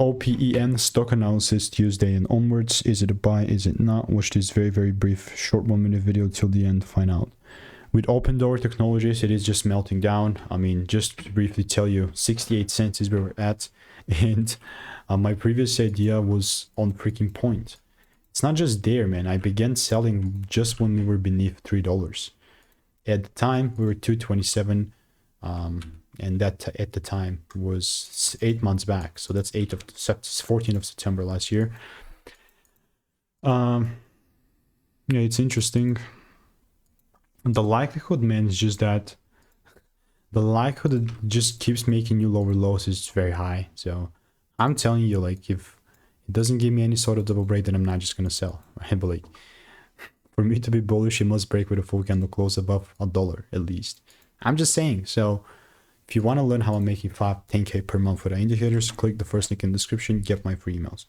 OPEN stock analysis Tuesday and onwards. Is it a buy? Is it not? Watch this very brief short 1-minute video till the end to find out. With Opendoor Technologies, it is just melting down. I mean, just to briefly tell you, 68 cents is where we're at, and my previous idea was on freaking point. It's not just there, man. I began selling just when we were beneath $3. At the time, we were 227, and that at the time was 8 months back. So that's 14th of September last year. Yeah, it's interesting. The likelihood, man, is just that the likelihood it just keeps making you lower lows is very high. So I'm telling you, like, if it doesn't give me any sort of double break, then I'm not just gonna sell, right? But like, for me to be bullish, it must break with a full candle close above $1 at least. I'm just saying. So if you want to learn how I'm making 5-10K per month with indicators, click the first link in the description, get my free emails.